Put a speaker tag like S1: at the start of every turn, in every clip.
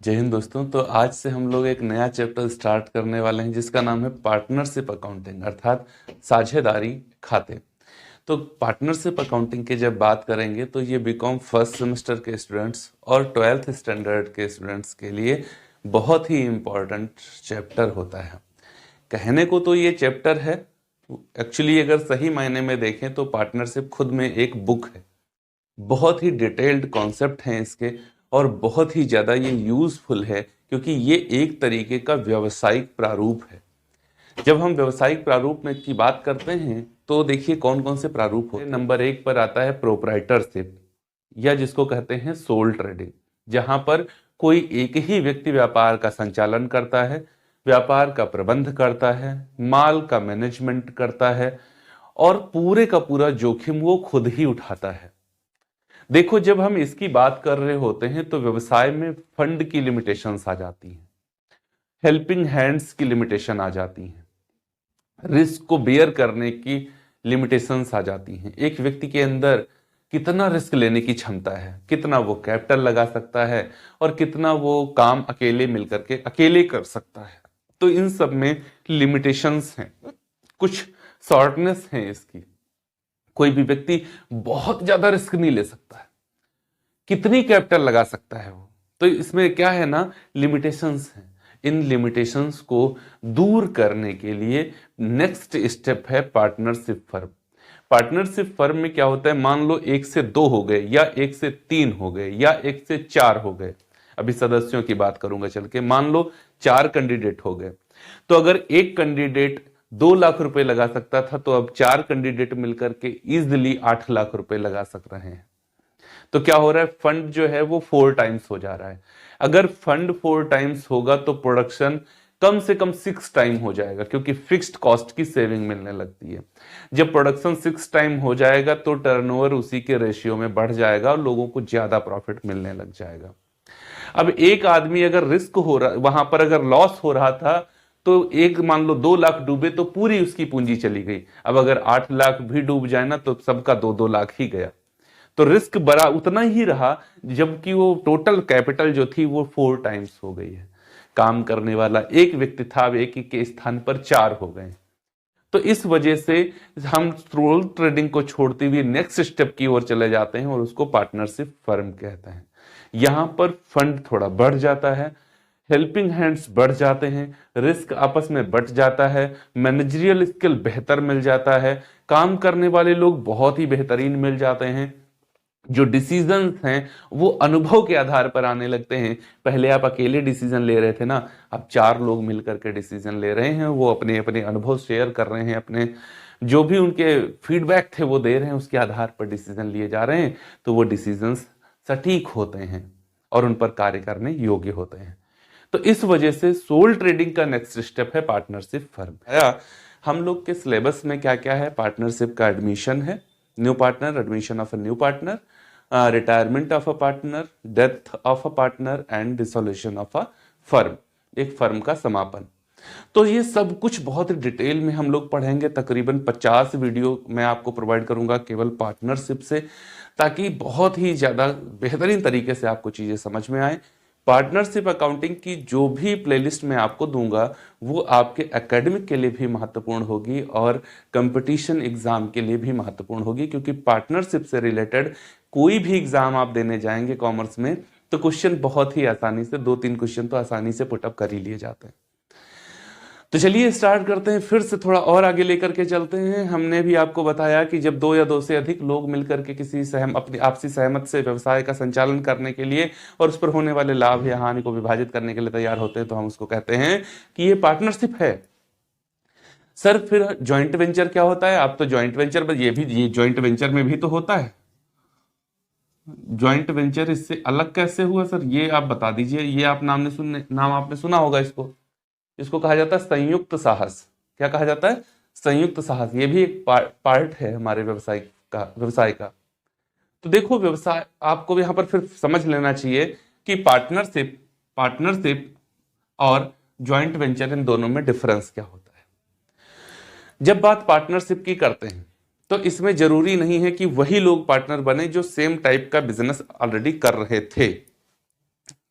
S1: जय हिंद दोस्तों। तो आज से हम लोग एक नया चैप्टर स्टार्ट करने वाले हैं जिसका नाम है पार्टनरशिप अकाउंटिंग अर्थात साझेदारी खाते। तो पार्टनरशिप अकाउंटिंग की जब बात करेंगे तो ये बीकॉम फर्स्ट सेमेस्टर के स्टूडेंट्स और ट्वेल्थ स्टैंडर्ड के स्टूडेंट्स के लिए बहुत ही इम्पोर्टेंट चैप्टर होता है। कहने को तो ये चैप्टर है, एक्चुअली अगर सही मायने में देखें तो पार्टनरशिप खुद में एक बुक है। बहुत ही डिटेल्ड कॉन्सेप्ट हैं इसके और बहुत ही ज़्यादा ये यूज़फुल है क्योंकि ये एक तरीके का व्यावसायिक प्रारूप है। जब हम व्यावसायिक प्रारूप में की बात करते हैं तो देखिए कौन कौन से प्रारूप होते हैं। नंबर 1 पर आता है प्रोप्राइटरशिप या जिसको कहते हैं सोल ट्रेडिंग, जहां पर कोई एक ही व्यक्ति व्यापार का संचालन करता है, व्यापार का प्रबंध करता है, माल का मैनेजमेंट करता है और पूरे का पूरा जोखिम वो खुद ही उठाता है। देखो, जब हम इसकी बात कर रहे होते हैं तो व्यवसाय में फंड की लिमिटेशंस आ जाती हैं, हेल्पिंग हैंड्स की लिमिटेशन आ जाती हैं, रिस्क को बेयर करने की लिमिटेशंस आ जाती हैं। एक व्यक्ति के अंदर कितना रिस्क लेने की क्षमता है, कितना वो कैपिटल लगा सकता है और कितना वो काम अकेले मिलकर के अकेले कर सकता है। तो इन सब में लिमिटेशंस हैं, कुछ शॉर्टनेस है इसकी। कोई भी व्यक्ति बहुत ज्यादा रिस्क नहीं ले सकता है, कितनी कैपिटल लगा सकता है वो। तो इसमें क्या है ना, लिमिटेशंस हैं। इन लिमिटेशंस को दूर करने के लिए नेक्स्ट स्टेप है पार्टनरशिप फर्म। पार्टनरशिप फर्म में क्या होता है, मान लो 1 से 2 हो गए या 1 से 3 हो गए या 1 से 4 हो गए। अभी सदस्यों की बात करूंगा चल के। मान लो 4 कैंडिडेट हो गए, तो अगर एक कैंडिडेट 2 लाख रुपए लगा सकता था तो अब 4 कैंडिडेट मिलकर के इजिली 8 लाख रुपए लगा सक रहे हैं। तो क्या हो रहा है, फंड जो है वो 4 टाइम्स हो जा रहा है। अगर फंड 4 टाइम्स होगा तो प्रोडक्शन कम से कम 6 टाइम हो जाएगा क्योंकि फिक्स्ड कॉस्ट की सेविंग मिलने लगती है। जब प्रोडक्शन 6 टाइम हो जाएगा तो टर्नओवर उसी के रेशियो में बढ़ जाएगा और लोगों को ज्यादा प्रॉफिट मिलने लग जाएगा। अब एक आदमी अगर रिस्क हो रहा, वहां पर अगर लॉस हो रहा था तो एक मान लो 2 लाख डूबे तो पूरी उसकी पूंजी चली गई। अब अगर 8 लाख भी डूब जाए ना तो सबका 2-2 लाख ही गया। तो रिस्क बड़ा उतना ही रहा, जबकि वो टोटल कैपिटल जो थी वो 4 टाइम्स हो गई है। काम करने वाला एक व्यक्ति था, अब एक ही के स्थान पर 4 हो गए। तो इस वजह से हम रोल ट्रेडिंग को छोड़ते हुए नेक्स्ट स्टेप की ओर चले जाते हैं और उसको पार्टनरशिप फर्म कहते हैं। यहां पर फंड थोड़ा बढ़ जाता है, हेल्पिंग हैंड्स बढ़ जाते हैं, रिस्क आपस में बढ़ जाता है, मैनेजरियल स्किल बेहतर मिल जाता है, काम करने वाले लोग बहुत ही बेहतरीन मिल जाते हैं, जो डिसीजंस हैं वो अनुभव के आधार पर आने लगते हैं। पहले आप अकेले डिसीजन ले रहे थे ना, अब 4 लोग मिलकर के डिसीजन ले रहे हैं, वो अपने अपने अनुभव शेयर कर रहे हैं, अपने जो भी उनके फीडबैक थे वो दे रहे हैं, उसके आधार पर डिसीजन लिए जा रहे हैं। तो वो डिसीजंस सटीक होते हैं और उन पर कार्य करने योग्य होते हैं। तो इस वजह से सोल ट्रेडिंग का नेक्स्ट स्टेप है पार्टनरशिप फर्म। हम लोग के सिलेबस में क्या क्या है, पार्टनरशिप का एडमिशन है, new partner, admission of a new partner, retirement of a partner, death of a partner and dissolution of a firm, एक फर्म का समापन। तो ये सब कुछ बहुत डिटेल में हम लोग पढ़ेंगे। तकरीबन 50 वीडियो मैं आपको प्रोवाइड करूंगा केवल पार्टनरशिप से, ताकि बहुत ही ज़्यादा बेहतरीन तरीके से आपको चीज़ें समझ में आए। पार्टनरशिप अकाउंटिंग की जो भी प्लेलिस्ट मैं आपको दूंगा वो आपके एकेडमिक के लिए भी महत्वपूर्ण होगी और कंपटीशन एग्जाम के लिए भी महत्वपूर्ण होगी, क्योंकि पार्टनरशिप से रिलेटेड कोई भी एग्जाम आप देने जाएंगे कॉमर्स में तो क्वेश्चन बहुत ही आसानी से 2-3 क्वेश्चन तो आसानी से पुटअप कर ही लिए जाते हैं। तो चलिए स्टार्ट करते हैं, फिर से थोड़ा और आगे लेकर के चलते हैं। हमने भी आपको बताया कि जब 2 या 2 से अधिक लोग मिलकर के किसी अपनी आपसी सहमत से व्यवसाय का संचालन करने के लिए और उस पर होने वाले लाभ या हानि को विभाजित करने के लिए तैयार होते हैं तो हम उसको कहते हैं कि ये पार्टनरशिप है। सर फिर ज्वाइंट वेंचर क्या होता है? आप तो ज्वाइंट वेंचर में ये ज्वाइंट वेंचर में भी तो होता है। ज्वाइंट वेंचर इससे अलग कैसे हुआ सर, ये आप बता दीजिए। ये आप नाम आपने सुना होगा इसको। इसको कहा जाता है संयुक्त साहस। क्या कहा जाता है? संयुक्त साहस। ये भी एक पार्ट है हमारे व्यवसाय का। तो देखो, व्यवसाय आपको यहां पर फिर समझ लेना चाहिए कि पार्टनरशिप और ज्वाइंट वेंचर, इन दोनों में डिफरेंस क्या होता है। जब बात पार्टनरशिप की करते हैं तो इसमें जरूरी नहीं है कि वही लोग पार्टनर बने जो सेम टाइप का बिजनेस ऑलरेडी कर रहे थे,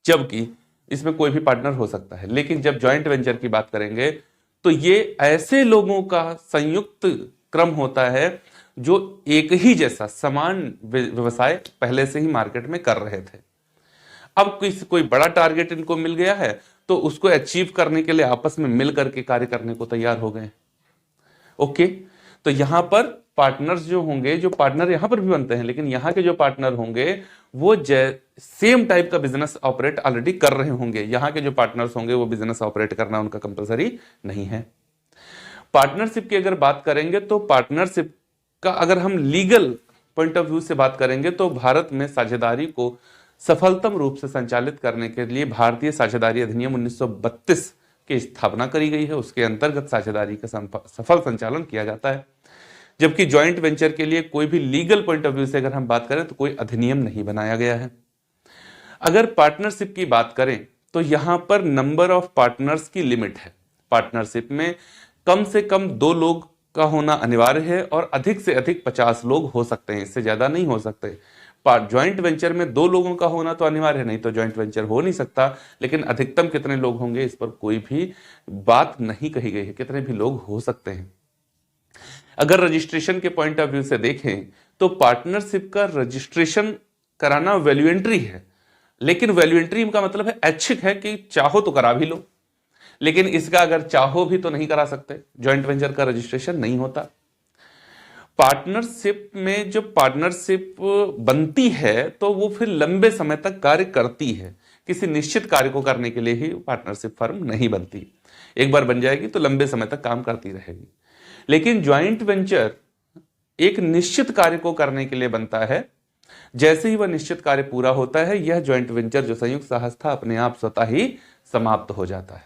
S1: जबकि इसमें कोई भी पार्टनर हो सकता है। लेकिन जब जॉइंट वेंचर की बात करेंगे तो ये ऐसे लोगों का संयुक्त क्रम होता है जो एक ही जैसा समान व्यवसाय पहले से ही मार्केट में कर रहे थे। अब कोई बड़ा टारगेट इनको मिल गया है तो उसको अचीव करने के लिए आपस में मिल करके कार्य करने को तैयार हो गए। ओके, तो यहां पर पार्टनर्स जो होंगे, जो पार्टनर यहां पर भी बनते हैं, लेकिन यहां के जो पार्टनर होंगे वो सेम टाइप का बिजनेस ऑपरेट ऑलरेडी कर रहे होंगे। यहां के जो पार्टनर्स होंगे वो बिजनेस ऑपरेट करना उनका कंपलसरी नहीं है। पार्टनरशिप की अगर बात करेंगे तो पार्टनरशिप का अगर हम लीगल पॉइंट ऑफ व्यू से बात करेंगे तो भारत में साझेदारी को सफलतम रूप से संचालित करने के लिए भारतीय साझेदारी अधिनियम 1932 की स्थापना करी गई है। उसके अंतर्गत साझेदारी का सफल संचालन किया जाता है। जबकि ज्वाइंट वेंचर के लिए कोई भी लीगल पॉइंट ऑफ व्यू से अगर हम बात करें तो कोई अधिनियम नहीं बनाया गया है। अगर पार्टनरशिप की बात करें तो यहां पर नंबर ऑफ पार्टनर्स की लिमिट है। पार्टनरशिप में कम से कम 2 लोग का होना अनिवार्य है और अधिक से अधिक 50 लोग हो सकते हैं, इससे ज्यादा नहीं हो सकते। ज्वाइंट वेंचर में 2 लोगों का होना तो अनिवार्य है, नहीं तो ज्वाइंट वेंचर हो नहीं सकता। लेकिन अधिकतम कितने लोग होंगे इस पर कोई भी बात नहीं कही गई है, कितने भी लोग हो सकते हैं। अगर रजिस्ट्रेशन के पॉइंट ऑफ व्यू से देखें तो पार्टनरशिप का रजिस्ट्रेशन कराना वैल्यूएंट्री है, लेकिन वैल्यूएंट्री का मतलब है ऐच्छिक है कि चाहो तो करा भी लो, लेकिन इसका अगर चाहो भी तो नहीं करा सकते। ज्वाइंट वेंचर का रजिस्ट्रेशन नहीं होता। पार्टनरशिप में जब पार्टनरशिप बनती है तो वो फिर लंबे समय तक कार्य करती है। किसी निश्चित कार्य को करने के लिए ही पार्टनरशिप फर्म नहीं बनती, एक बार बन जाएगी तो लंबे समय तक काम करती रहेगी। लेकिन ज्वाइंट वेंचर एक निश्चित कार्य को करने के लिए बनता है। जैसे ही वह निश्चित कार्य पूरा होता है यह ज्वाइंट वेंचर जो संयुक्त साहस था अपने आप स्वतः ही समाप्त हो जाता है।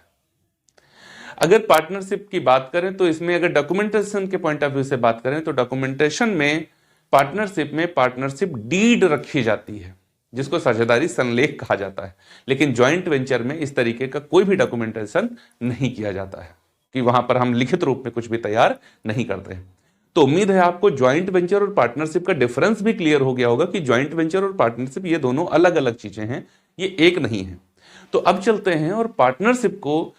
S1: अगर पार्टनरशिप की बात करें तो इसमें अगर डॉक्यूमेंटेशन के पॉइंट ऑफ व्यू से बात करें तो डॉक्यूमेंटेशन में पार्टनरशिप डीड रखी जाती है जिसको साझेदारी संलेख कहा जाता है। लेकिन ज्वाइंट वेंचर में इस तरीके का कोई भी डॉक्यूमेंटेशन नहीं किया जाता है कि वहां पर हम लिखित रूप में कुछ भी तैयार नहीं करते हैं। तो उम्मीद है आपको ज्वाइंट वेंचर और पार्टनरशिप का डिफरेंस भी क्लियर हो गया होगा कि ज्वाइंट वेंचर और पार्टनरशिप ये दोनों अलग अलग चीजें हैं, ये एक नहीं है। तो अब चलते हैं और पार्टनरशिप को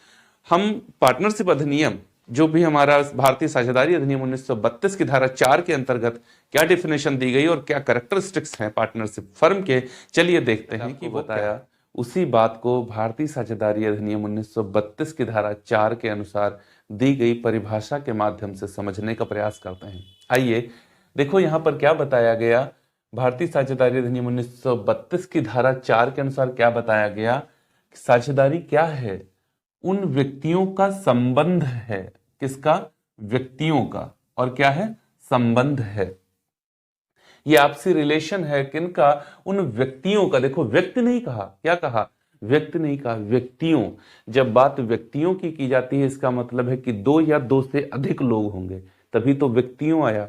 S1: हम पार्टनरशिप अधिनियम जो भी हमारा भारतीय साझेदारी अधिनियम 1932 की धारा 4 के अंतर्गत क्या डिफिनेशन दी गई और क्या कैरेक्टरिस्टिक्स हैं पार्टनरशिप फर्म के, चलिए देखते हैं कि बताया उसी बात को भारतीय साझेदारी अधिनियम 1932 की धारा 4 के अनुसार दी गई परिभाषा के माध्यम से समझने का प्रयास करते हैं। आइए देखो यहां पर क्या बताया गया। भारतीय साझेदारी अधिनियम 1932 की धारा 4 के अनुसार क्या बताया गया, साझेदारी क्या है, उन व्यक्तियों का संबंध है। किसका? व्यक्तियों का। और क्या है? संबंध है। ये आपसी रिलेशन है किनका? उन व्यक्तियों का। देखो व्यक्ति नहीं कहा, क्या कहा? व्यक्ति नहीं कहा, व्यक्तियों। जब बात व्यक्तियों की जाती है इसका मतलब है कि 2 या 2 से अधिक लोग होंगे, तभी तो व्यक्तियों आया।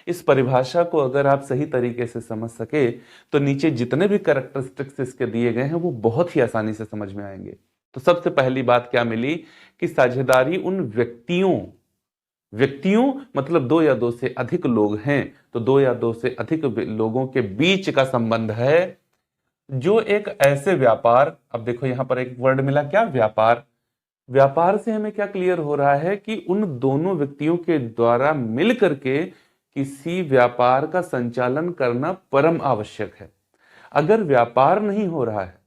S1: इस परिभाषा को अगर आप सही तरीके से समझ सके तो नीचे जितने भी कैरेक्टरिस्टिक्स इसके दिए गए हैं वो बहुत ही आसानी से समझ में आएंगे। तो सबसे पहली बात क्या मिली कि साझेदारी उन व्यक्तियों मतलब 2 या 2 से अधिक लोग हैं, तो 2 या 2 से अधिक लोगों के बीच का संबंध है जो एक ऐसे व्यापार, अब देखो यहां पर एक वर्ड मिला, क्या? व्यापार। व्यापार से हमें क्या क्लियर हो रहा है कि उन दोनों व्यक्तियों के द्वारा मिल करके किसी व्यापार का संचालन करना परम आवश्यक है। अगर व्यापार नहीं हो रहा है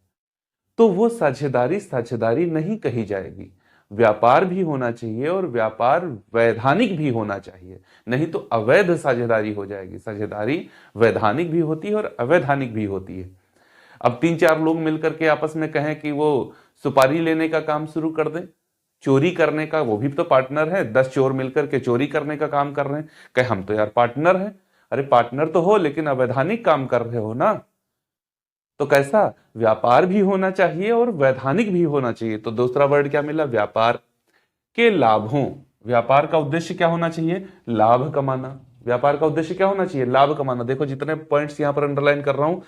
S1: तो वो साझेदारी नहीं कही जाएगी। व्यापार भी होना चाहिए और व्यापार वैधानिक भी होना चाहिए, नहीं तो अवैध साझेदारी हो जाएगी। साझेदारी वैधानिक भी होती है और अवैधानिक भी होती है। अब 3-4 लोग मिलकर के आपस में कहें कि वो सुपारी लेने का काम शुरू कर दें, चोरी करने का, वो भी तो पार्टनर है। 10 चोर मिलकर के चोरी करने का काम कर रहे हैं, कहे हम तो यार पार्टनर हैं। अरे पार्टनर तो हो लेकिन अवैधानिक काम कर रहे हो ना। तो कैसा? व्यापार भी होना चाहिए और वैधानिक भी होना चाहिए। तो दूसरा वर्ड क्या मिला? व्यापार के लाभों। व्यापार का उद्देश्य क्या होना चाहिए? लाभ कमाना। व्यापार का उद्देश्य क्या होना चाहिए? लाभ कमाना। देखो जितने पॉइंट्स यहां पर अंडरलाइन कर रहा हूं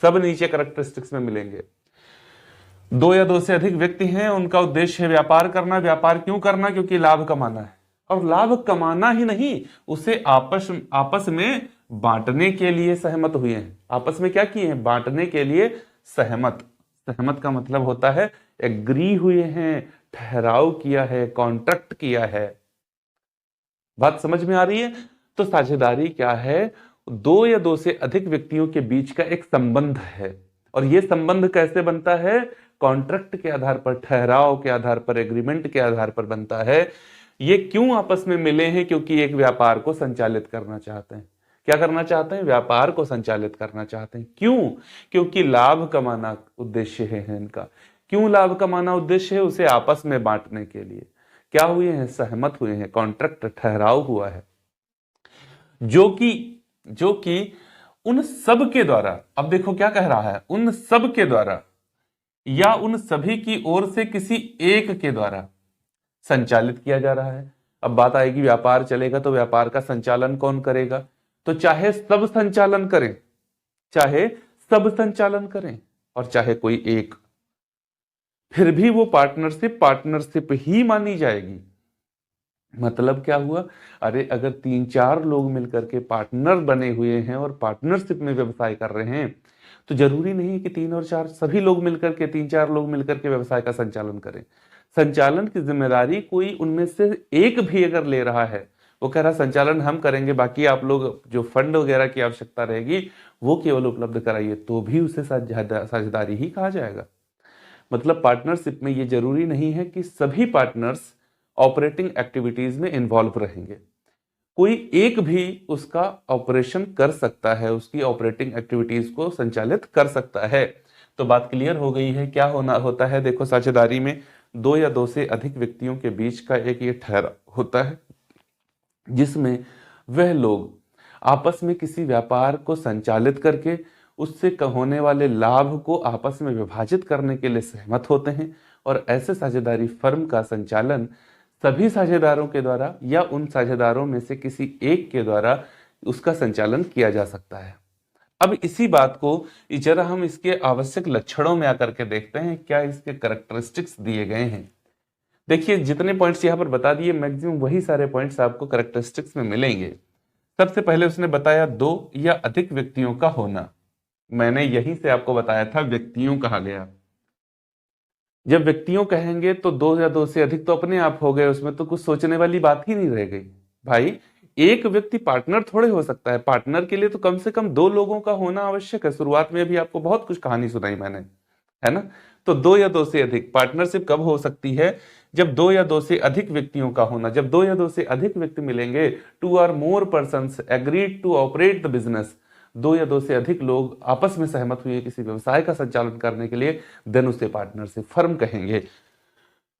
S1: सब नीचे कैरेक्टरिस्टिक्स में मिलेंगे। 2 या 2 से अधिक व्यक्ति हैं, उनका उद्देश्य है व्यापार करना। व्यापार क्यों करना? क्योंकि लाभ कमाना है। और लाभ कमाना ही नहीं, उसे आपस में बांटने के लिए सहमत हुए हैं। आपस में क्या किए हैं? बांटने के लिए सहमत। सहमत का मतलब होता है एग्री हुए हैं, ठहराव किया है, कॉन्ट्रैक्ट किया है। बात समझ में आ रही है? तो साझेदारी क्या है? दो या दो से अधिक व्यक्तियों के बीच का एक संबंध है। और यह संबंध कैसे बनता है? कॉन्ट्रैक्ट के आधार पर, ठहराव के आधार पर, एग्रीमेंट के आधार पर बनता है। ये क्यों आपस में मिले हैं? क्योंकि एक व्यापार को संचालित करना चाहते हैं। क्या करना चाहते हैं? व्यापार को संचालित करना चाहते हैं। क्यों? क्योंकि लाभ कमाना उद्देश्य है इनका। क्यों लाभ कमाना उद्देश्य है? उसे आपस में बांटने के लिए। क्या हुए हैं? सहमत हुए हैं, कॉन्ट्रैक्ट, ठहराव हुआ है, जो कि उन सब के द्वारा, अब देखो क्या कह रहा है, उन सब के द्वारा या उन सभी की ओर से किसी एक के द्वारा संचालित किया जा रहा है। अब बात आएगी व्यापार चलेगा तो व्यापार का संचालन कौन करेगा? तो चाहे सब संचालन करें, चाहे सब संचालन करें और चाहे कोई एक, फिर भी वो पार्टनरशिप ही मानी जाएगी। मतलब क्या हुआ? अरे अगर 3-4 लोग मिलकर के पार्टनर बने हुए हैं और पार्टनरशिप में व्यवसाय कर रहे हैं, तो जरूरी नहीं कि 3 और 4 सभी लोग मिलकर के, 3-4 लोग मिलकर के व्यवसाय का संचालन करें। संचालन की जिम्मेदारी कोई उनमें से एक भी अगर ले रहा है, वो कह रहा संचालन हम करेंगे, बाकी आप लोग जो फंड वगैरह की आवश्यकता रहेगी वो केवल उपलब्ध कराइए, तो भी उसे साझेदारी ही कहा जाएगा। मतलब पार्टनरशिप में ये जरूरी नहीं है कि सभी पार्टनर्स ऑपरेटिंग एक्टिविटीज में इन्वॉल्व रहेंगे। कोई एक भी उसका ऑपरेशन कर सकता है, उसकी ऑपरेटिंग एक्टिविटीज को संचालित कर सकता है। तो बात क्लियर हो गई है। क्या होता है? देखो, साझेदारी में दो या दो से अधिक व्यक्तियों के बीच का एक ये ठहराव होता है, जिसमें वह लोग आपस में किसी व्यापार को संचालित करके उससे होने वाले लाभ को आपस में विभाजित करने के लिए सहमत होते हैं। और ऐसे साझेदारी फर्म का संचालन सभी साझेदारों के द्वारा या उन साझेदारों में से किसी एक के द्वारा उसका संचालन किया जा सकता है। अब इसी बात को जरा हम इसके आवश्यक लक्षणों में आकर के देखते हैं, क्या इसके कैरेक्टरिस्टिक्स दिए गए हैं। देखिए, जितने पॉइंट्स यहां पर बता दिए, मैक्सिमम वही सारे पॉइंट्स आपको कैरेक्टरिस्टिक्स में मिलेंगे। सबसे पहले उसने बताया 2 या अधिक व्यक्तियों का होना। मैंने यहीं से आपको बताया था व्यक्तियों कहा गया। जब व्यक्तियों कहेंगे तो 2 या 2 से अधिक तो अपने आप हो गए, उसमें तो कुछ सोचने वाली बात ही नहीं रह गई। भाई, एक व्यक्ति पार्टनर थोड़े हो सकता है, पार्टनर के लिए तो कम से कम 2 लोगों का होना आवश्यक है। शुरुआत में भी आपको बहुत कुछ कहानी सुनाई मैंने, है ना? तो 2 या 2 से अधिक पार्टनरशिप कब हो सकती है? जब 2 या 2 से अधिक व्यक्तियों का होना, जब 2 या 2 से अधिक व्यक्ति मिलेंगे, 2 or more persons agreed to operate the business, 2 या 2 से अधिक लोग आपस में सहमत हुए किसी व्यवसाय का संचालन करने के लिए, देन उसे पार्टनरशिप फर्म कहेंगे।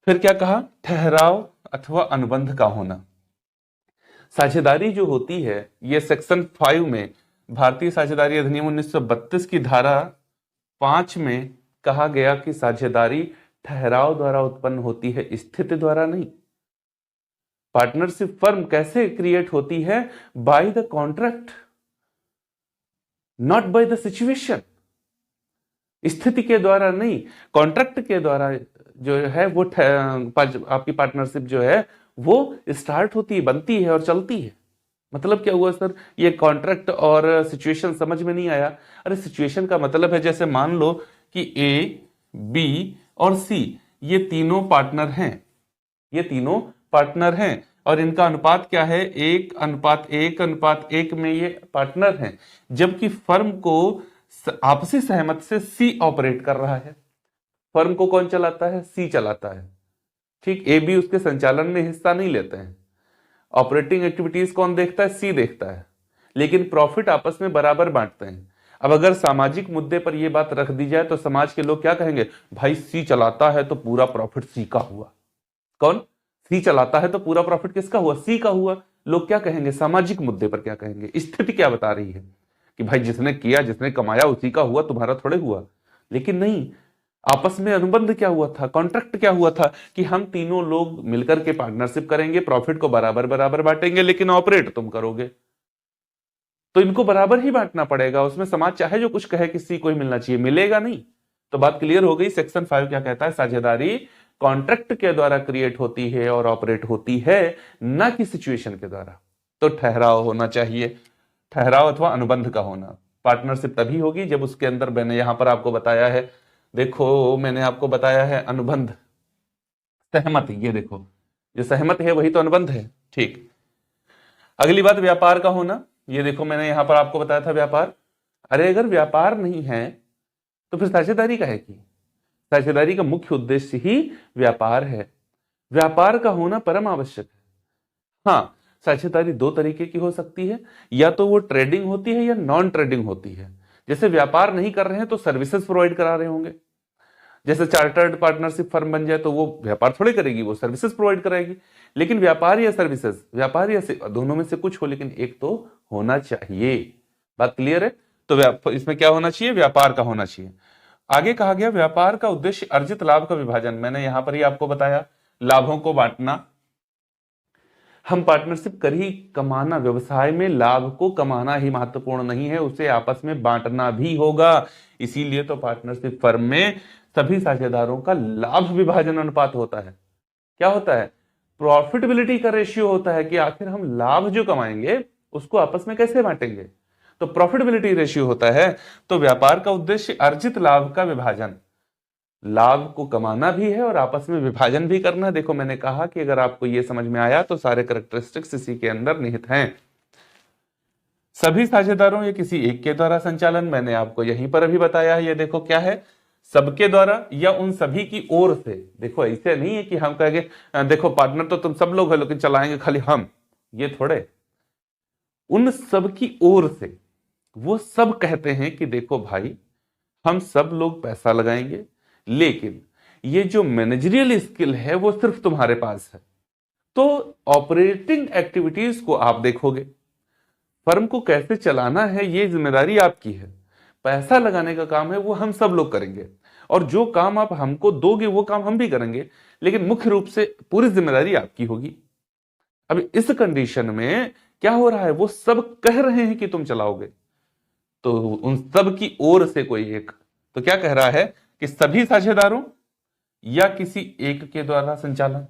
S1: फिर क्या कहा? ठहराव अथवा अनुबंध का होना। साझेदारी जो होती है, ये सेक्शन 5 में, भारतीय साझेदारी अधिनियम 1932 की धारा 5 में कहा गया कि साझेदारी ठहराव द्वारा उत्पन्न होती है, स्थिति द्वारा नहीं। पार्टनरशिप फर्म कैसे क्रिएट होती है? By the contract, not by the situation. स्थिति के द्वारा नहीं, कॉन्ट्रैक्ट के द्वारा जो है वो आपकी पार्टनरशिप जो है वो स्टार्ट होती है, बनती है और चलती है। मतलब क्या हुआ सर? ये कॉन्ट्रैक्ट और सिचुएशन समझ में नहीं आया। अरे सिचुएशन का मतलब है, जैसे मान लो कि ए, बी और सी ये तीनों पार्टनर हैं, ये तीनों पार्टनर हैं और इनका अनुपात क्या है? 1:1:1 में ये पार्टनर हैं, जबकि फर्म को आपसी सहमत से सी ऑपरेट कर रहा है। फर्म को कौन चलाता है? सी चलाता है। ठीक, ए बी उसके संचालन में हिस्सा नहीं लेते हैं। ऑपरेटिंग एक्टिविटीज कौन देखता है? सी देखता है, लेकिन प्रॉफिट आपस में बराबर बांटते हैं। अब अगर सामाजिक मुद्दे पर यह बात रख दी जाए तो समाज के लोग क्या कहेंगे? भाई सी चलाता है तो पूरा प्रॉफिट सी का हुआ। कौन? सी चलाता है तो पूरा प्रॉफिट किसका हुआ? सी का हुआ। लोग क्या कहेंगे? सामाजिक मुद्दे पर क्या कहेंगे? स्थिति क्या बता रही है कि भाई जिसने किया, जिसने कमाया उसी का हुआ, तुम्हारा थोड़े हुआ। लेकिन नहीं, आपस में अनुबंध क्या हुआ था? कॉन्ट्रैक्ट क्या हुआ था कि हम तीनों लोग मिलकर के पार्टनरशिप करेंगे, प्रॉफिट को बराबर बराबर बांटेंगे, लेकिन ऑपरेट तुम करोगे। तो इनको बराबर ही बांटना पड़ेगा। उसमें समाज चाहे जो कुछ कहे कि सी को ही मिलना चाहिए, मिलेगा नहीं। तो बात क्लियर हो गई। सेक्शन 5 क्या कहता है? साझेदारी कॉन्ट्रैक्ट के द्वारा क्रिएट होती है और ऑपरेट होती है, ना कि सिचुएशन के द्वारा। तो ठहराव होना चाहिए, ठहराव अथवा अनुबंध का होना। पार्टनरशिप तभी होगी जब उसके अंदर, मैंने यहां पर आपको बताया है, देखो मैंने आपको बताया है अनुबंध, सहमत, ये देखो जो सहमत है वही तो अनुबंध है। ठीक, अगली बात व्यापार का होना। ये देखो मैंने यहां पर आपको बताया था व्यापार। अरे अगर व्यापार नहीं है तो फिर साझेदारी का है की? साझेदारी का मुख्य उद्देश्य ही व्यापार है। व्यापार का होना परम आवश्यक है। हाँ, साझेदारी दो तरीके की हो सकती है, या तो वो ट्रेडिंग होती है या नॉन ट्रेडिंग होती है। जैसे व्यापार नहीं कर रहे हैं तो सर्विसेज प्रोवाइड करा रहे होंगे। जैसे चार्टर्ड पार्टनरशिप फर्म बन जाए तो वो व्यापार थोड़ी करेगी, वो सर्विसेज प्रोवाइड कराएगी। लेकिन व्यापार या सर्विसेज, व्यापार या दोनों में से कुछ हो, लेकिन एक तो होना चाहिए। बात क्लियर है? तो इसमें क्या होना चाहिए? व्यापार का होना चाहिए। आगे कहा गया व्यापार का उद्देश्य अर्जित लाभ का विभाजन। मैंने यहां पर ही आपको बताया, लाभों को बांटना। हम पार्टनरशिप कर ही कमाना, व्यवसाय में लाभ को कमाना ही महत्वपूर्ण नहीं है, उसे आपस में बांटना भी होगा। इसीलिए तो पार्टनरशिप फर्म में सभी साझेदारों का लाभ विभाजन अनुपात होता है। क्या होता है? प्रॉफिटेबिलिटी का रेशियो होता है कि आखिर हम लाभ जो कमाएंगे उसको आपस में कैसे बांटेंगे। तो प्रॉफिटेबिलिटी रेशियो होता है। तो व्यापार का उद्देश्य अर्जित लाभ का विभाजन, लाभ को कमाना भी है और आपस में विभाजन भी करना है। देखो मैंने कहा कि अगर आपको यह समझ में आया तो सारे कैरेक्टरिस्टिक्स इसी के अंदर निहित हैं। सभी साझेदारों या किसी एक के द्वारा संचालन, मैंने आपको यहीं पर अभी बताया है। ये देखो क्या है, सबके द्वारा या उन सभी की ओर से। देखो ऐसे नहीं है कि हम कहेंगे देखो पार्टनर तो तुम सब लोग हो लेकिन चलाएंगे खाली हम, ये थोड़े। उन सब की ओर से वो सब कहते हैं कि देखो भाई हम सब लोग पैसा लगाएंगे, लेकिन ये जो मैनेजरियल स्किल है वो सिर्फ तुम्हारे पास है। तो ऑपरेटिंग एक्टिविटीज को आप देखोगे, फर्म को कैसे चलाना है ये जिम्मेदारी आपकी है। पैसा लगाने का काम है वो हम सब लोग करेंगे, और जो काम आप हमको दोगे वो काम हम भी करेंगे, लेकिन मुख्य रूप से पूरी जिम्मेदारी आपकी होगी। अब इस कंडीशन में क्या हो रहा है, वो सब कह रहे हैं कि तुम चलाओगे, तो उन सब की ओर से कोई एक तो क्या कह रहा है कि सभी साझेदारों या किसी एक के द्वारा संचालन।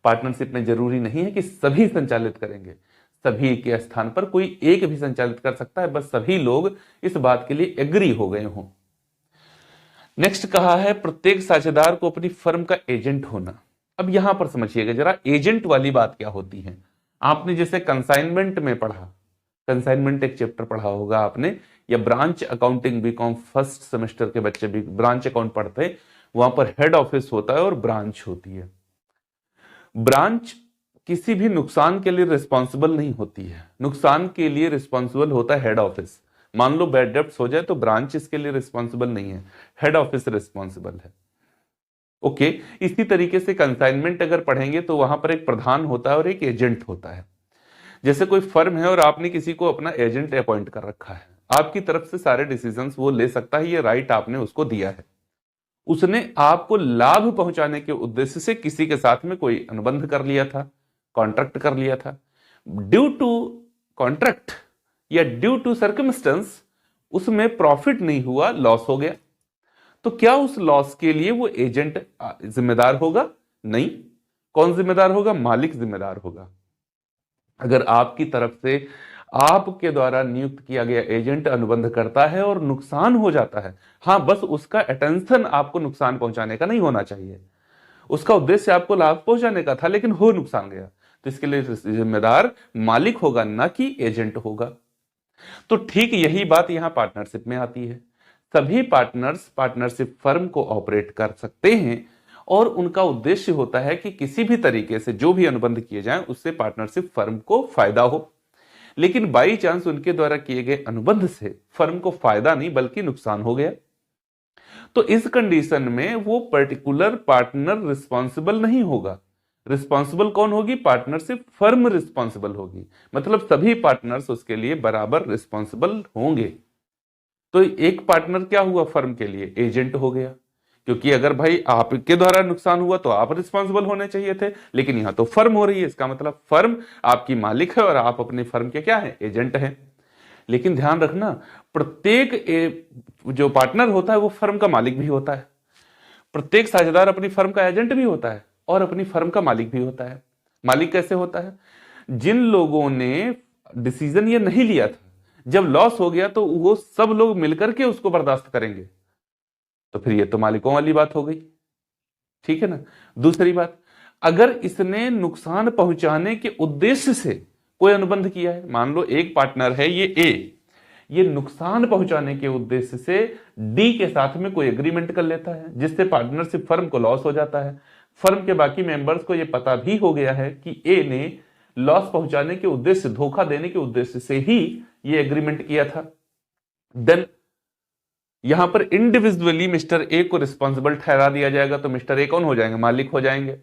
S1: पार्टनरशिप में जरूरी नहीं है कि सभी संचालित करेंगे, सभी के स्थान पर कोई एक भी संचालित कर सकता है, बस सभी लोग इस बात के लिए एग्री हो गए हों। नेक्स्ट कहा है प्रत्येक साझेदार को अपनी फर्म का एजेंट होना। अब यहां पर समझिएगा जरा एजेंट वाली बात क्या होती है। आपने जैसे कंसाइनमेंट में पढ़ा, कंसाइनमेंट एक चैप्टर पढ़ा होगा आपने, या branch accounting BCom first semester के बच्चे भी ब्रांच अकाउंट पढ़ते हैं, वहां पर हेड ऑफिस होता है और ब्रांच होती है। ब्रांच किसी भी नुकसान के लिए रिस्पॉन्सिबल नहीं होती है, नुकसान के लिए रिस्पॉन्सिबल होता है हेड ऑफिस। मान लो बैड डेब्ट्स हो जाए तो ब्रांच इसके लिए रिस्पॉन्सिबल नहीं है, हेड ऑफिस रिस्पॉन्सिबल है। ओके, इसी तरीके से कंसाइनमेंट अगर पढ़ेंगे तो वहां पर एक प्रधान होता है और एक एजेंट होता है। जैसे कोई फर्म है और आपने किसी को अपना एजेंट अपॉइंट कर रखा है, आपकी तरफ से सारे डिसीजंस वो ले सकता है, ये राइट आपने उसको दिया है। उसने आपको लाभ पहुंचाने के उद्देश्य से किसी के साथ में कोई अनुबंध कर लिया था, कॉन्ट्रैक्ट कर लिया था। ड्यू टू कॉन्ट्रैक्ट या ड्यू टू सर्कमस्टेंस उसमें प्रॉफिट नहीं हुआ, लॉस हो गया, तो क्या उस लॉस के लिए वो एजेंट जिम्मेदार होगा? नहीं। कौन जिम्मेदार होगा? मालिक जिम्मेदार होगा। अगर आपकी तरफ से आपके द्वारा नियुक्त किया गया एजेंट अनुबंध करता है और नुकसान हो जाता है, हाँ बस उसका अटेंशन आपको नुकसान पहुंचाने का नहीं होना चाहिए, उसका उद्देश्य आपको लाभ पहुंचाने का था लेकिन हो नुकसान गया, तो इसके लिए जिम्मेदार मालिक होगा ना कि एजेंट होगा। तो ठीक यही बात यहां पार्टनरशिप में आती है। सभी पार्टनर्स पार्टनरशिप फर्म को ऑपरेट कर सकते हैं और उनका उद्देश्य होता है कि किसी भी तरीके से जो भी अनुबंध किए जाएं उससे पार्टनरशिप फर्म को फायदा हो। लेकिन बाई चांस उनके द्वारा किए गए अनुबंध से फर्म को फायदा नहीं बल्कि नुकसान हो गया, तो इस कंडीशन में वो पर्टिकुलर पार्टनर रिस्पॉन्सिबल नहीं होगा। रिस्पॉन्सिबल कौन होगी? पार्टनरशिप फर्म रिस्पॉन्सिबल होगी, मतलब सभी पार्टनर्स उसके लिए बराबर रिस्पॉन्सिबल होंगे। तो एक पार्टनर क्या हुआ फर्म के लिए? एजेंट हो गया, क्योंकि अगर भाई आपके द्वारा नुकसान हुआ तो आप रिस्पॉन्सिबल होने चाहिए थे, लेकिन यहां तो फर्म हो रही है, इसका मतलब फर्म आपकी मालिक है और आप अपनी फर्म के क्या है? एजेंट हैं। लेकिन ध्यान रखना, प्रत्येक जो पार्टनर होता है वो फर्म का मालिक भी होता है, प्रत्येक साझेदार अपनी फर्म का एजेंट भी होता है और अपनी फर्म का मालिक भी होता है। मालिक कैसे होता है? जिन लोगों ने डिसीजन ये नहीं लिया था, जब लॉस हो गया तो वो सब लोग मिलकर के उसको बर्दाश्त करेंगे। तो फिर ये तो मालिकों वाली बात हो गई, ठीक है ना। दूसरी बात, अगर इसने नुकसान पहुंचाने के उद्देश्य से कोई अनुबंध किया है, मान लो एक पार्टनर है ये ए, ये नुकसान पहुंचाने के उद्देश्य से डी के साथ में कोई एग्रीमेंट कर लेता है जिससे पार्टनरशिप फर्म को लॉस हो जाता है। फर्म के बाकी मेंबर्स को यह पता भी हो गया है कि ए ने लॉस पहुंचाने के उद्देश्य, धोखा देने के उद्देश्य से ही ये एग्रीमेंट किया था। देन यहां पर इंडिविजुअली मिस्टर ए को रिस्पॉन्सिबल ठहरा दिया जाएगा, तो मिस्टर ए कौन हो जाएंगे? मालिक हो जाएंगे,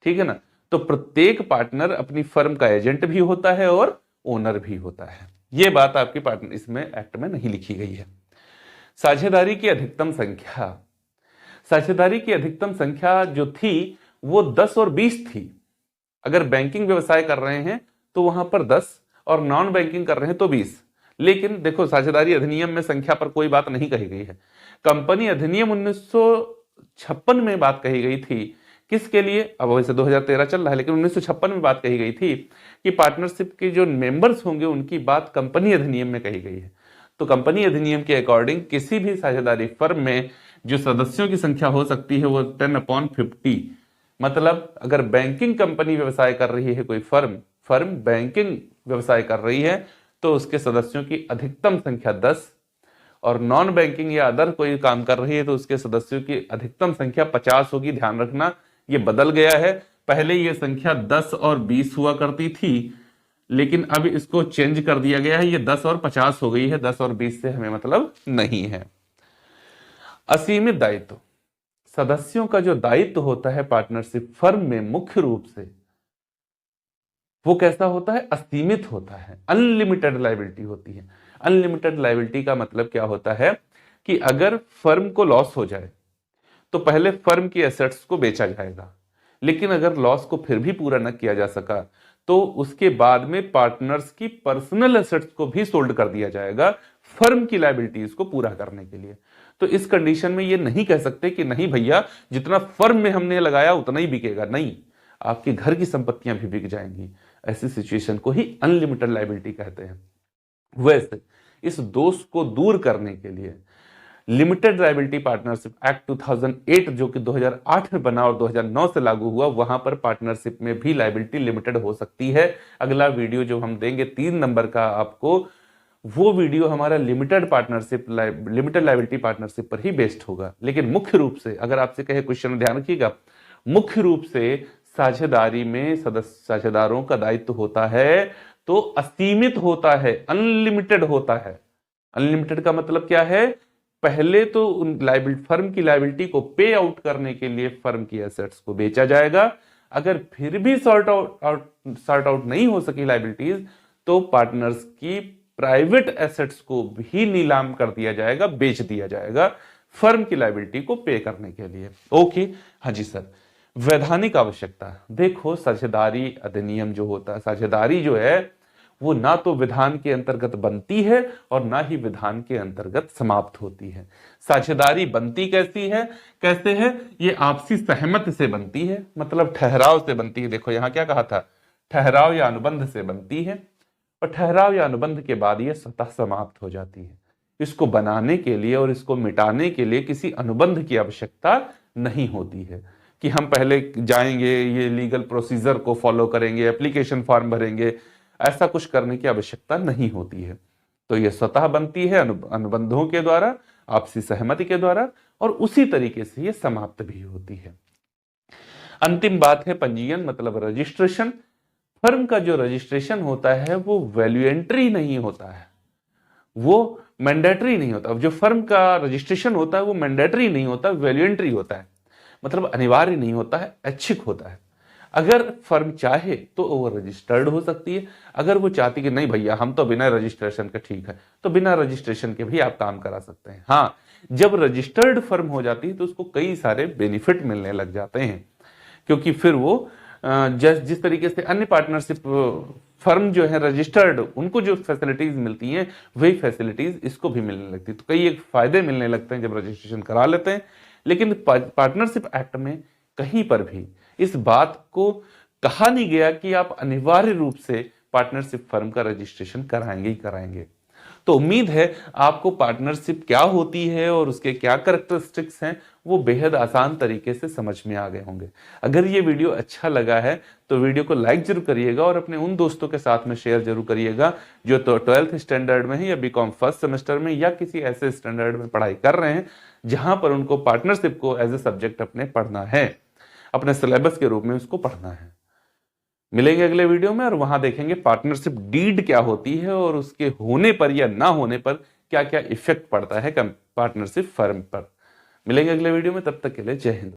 S1: ठीक है ना। तो प्रत्येक पार्टनर अपनी फर्म का एजेंट भी होता है और ओनर भी होता है। यह बात आपकी पार्टनर इसमें एक्ट में नहीं लिखी गई है। साझेदारी की अधिकतम संख्या, साझेदारी की अधिकतम संख्या जो थी वो 10 और 20 थी। अगर बैंकिंग व्यवसाय कर रहे हैं तो वहां पर 10 और नॉन बैंकिंग कर रहे हैं तो 20। लेकिन देखो, साझेदारी अधिनियम में संख्या पर कोई बात नहीं कही गई है। कंपनी अधिनियम 1956 में बात कही गई थी, किसके लिए? अब वैसे 2013 चल रहा है, लेकिन 1956 में बात कही गई थी कि पार्टनरशिप के जो मेंबर्स होंगे उनकी बात कंपनी अधिनियम में कही गई है। तो कंपनी अधिनियम के अकॉर्डिंग किसी भी साझेदारी फर्म में जो सदस्यों की संख्या हो सकती है वो 10/50। मतलब अगर बैंकिंग कंपनी व्यवसाय कर रही है, कोई फर्म बैंकिंग व्यवसाय कर रही है, तो उसके सदस्यों की अधिकतम संख्या 10, और नॉन बैंकिंग या अदर कोई काम कर रही है तो उसके सदस्यों की अधिकतम संख्या 50 होगी। ध्यान रखना, ये बदल गया है। पहले ये संख्या 10 और 20 हुआ करती थी, लेकिन अब इसको चेंज कर दिया गया है, ये 10 और 50 हो गई है। 10 और 20 से हमें मतलब नहीं है। असीमित दायित्व, सदस्यों का जो दायित्व होता है पार्टनरशिप फर्म में मुख्य रूप से वो कैसा होता है? असीमित होता है, अनलिमिटेड लायबिलिटी होती है। अनलिमिटेड लायबिलिटी का मतलब क्या होता है कि अगर फर्म को लॉस हो जाए तो पहले फर्म की एसेट्स को बेचा जाएगा, लेकिन अगर लॉस को फिर भी पूरा न किया जा सका तो उसके बाद में पार्टनर्स की पर्सनल एसेट्स को भी सोल्ड कर दिया जाएगा फर्म की लायबिलिटीज को पूरा करने के लिए। तो इस कंडीशन में ये नहीं कह सकते कि नहीं भैया जितना फर्म में हमने लगाया उतना ही बिकेगा, नहीं, आपके घर की संपत्तियां भी बिक जाएंगी। ऐसी सिचुएशन को ही अनलिमिटेड लायबिलिटी कहते हैं। वैसे इस दोष को दूर करने के लिए लिमिटेड लायबिलिटी पार्टनरशिप एक्ट 2008 जो कि 2008 में बना और 2009 से लागू हुआ, वहां पर पार्टनरशिप में भी लायबिलिटी लिमिटेड हो सकती है। अगला वीडियो जो हम देंगे 3 नंबर का आपको, वो वीडियो हमारा लिमिटेड लायबिलिटी पार्टनरशिप पर ही बेस्ड होगा। लेकिन मुख्य रूप से अगर आपसे कहे क्वेश्चन, ध्यान रखिएगा, मुख्य रूप से साझेदारी में साझेदारों का दायित्व होता है तो असीमित होता है, अनलिमिटेड होता है। अनलिमिटेड का मतलब क्या है? पहले तो उन फर्म की लायबिलिटी को पे आउट करने के लिए फर्म की एसेट्स को बेचा जाएगा। अगर फिर भी सॉर्ट आउट नहीं हो सकी लायबिलिटीज तो पार्टनर्स की प्राइवेट एसेट्स को भी नीलाम कर दिया जाएगा, बेच दिया जाएगा फर्म की लायबिलिटी को पे करने के लिए। ओके, हाँ जी सर। वैधानिक आवश्यकता, देखो साझेदारी अधिनियम जो होता है, साझेदारी जो है वो ना तो विधान के अंतर्गत बनती है और ना ही विधान के अंतर्गत समाप्त होती है। साझेदारी बनती कैसे है? ये आपसी सहमति से बनती है, मतलब ठहराव से बनती है। देखो यहां क्या कहा था, ठहराव या अनुबंध से बनती है, और ठहराव या अनुबंध के बाद ये स्वतः समाप्त हो जाती है। इसको बनाने के लिए और इसको मिटाने के लिए किसी अनुबंध की आवश्यकता नहीं होती है कि हम पहले जाएंगे, ये लीगल प्रोसीजर को फॉलो करेंगे, एप्लीकेशन फॉर्म भरेंगे, ऐसा कुछ करने की आवश्यकता नहीं होती है। तो यह स्वतः बनती है अनुबंधों के द्वारा, आपसी सहमति के द्वारा, और उसी तरीके से यह समाप्त भी होती है। अंतिम बात है पंजीयन, मतलब रजिस्ट्रेशन। फर्म का जो रजिस्ट्रेशन होता है वो वैल्यूएंट्री नहीं होता है, वो मैंडेटरी नहीं होता। जो फर्म का रजिस्ट्रेशन होता है वो मैंडेटरी नहीं होता, वैल्यूएंट्री होता है, मतलब अनिवार्य नहीं होता है, ऐच्छिक होता है। अगर फर्म चाहे तो वो रजिस्टर्ड हो सकती है। अगर वो चाहती कि नहीं भैया हम तो बिना रजिस्ट्रेशन के ठीक है, तो बिना रजिस्ट्रेशन के भी आप काम करा सकते हैं। हाँ, जब रजिस्टर्ड फर्म हो जाती है तो उसको कई सारे बेनिफिट मिलने लग जाते हैं, क्योंकि फिर वो जिस तरीके से अन्य पार्टनरशिप फर्म जो है रजिस्टर्ड, उनको जो फैसिलिटीज मिलती हैं वही फैसिलिटीज इसको भी मिलने लगती है। तो कई एक फायदे मिलने लगते हैं जब रजिस्ट्रेशन करा लेते हैं। लेकिन पार्टनरशिप एक्ट में कहीं पर भी इस बात को कहा नहीं गया कि आप अनिवार्य रूप से पार्टनरशिप फर्म का रजिस्ट्रेशन कराएंगे ही कराएंगे। तो उम्मीद है आपको पार्टनरशिप क्या होती है और उसके क्या कैरेक्टरिस्टिक्स हैं वो बेहद आसान तरीके से समझ में आ गए होंगे। अगर ये वीडियो अच्छा लगा है तो वीडियो को लाइक जरूर करिएगा और अपने उन दोस्तों के साथ में शेयर जरूर करिएगा जो तो 12th स्टैंडर्ड में है या बीकॉम फर्स्ट सेमेस्टर में या किसी ऐसे स्टैंडर्ड में पढ़ाई कर रहे हैं जहां पर उनको पार्टनरशिप को एज ए सब्जेक्ट अपने पढ़ना है, अपने सिलेबस के रूप में उसको पढ़ना है। मिलेंगे अगले वीडियो में और वहां देखेंगे पार्टनरशिप डीड क्या होती है और उसके होने पर या ना होने पर क्या क्या इफेक्ट पड़ता है पार्टनरशिप फर्म पर। मिलेंगे अगले वीडियो में, तब तक के लिए जय हिंद।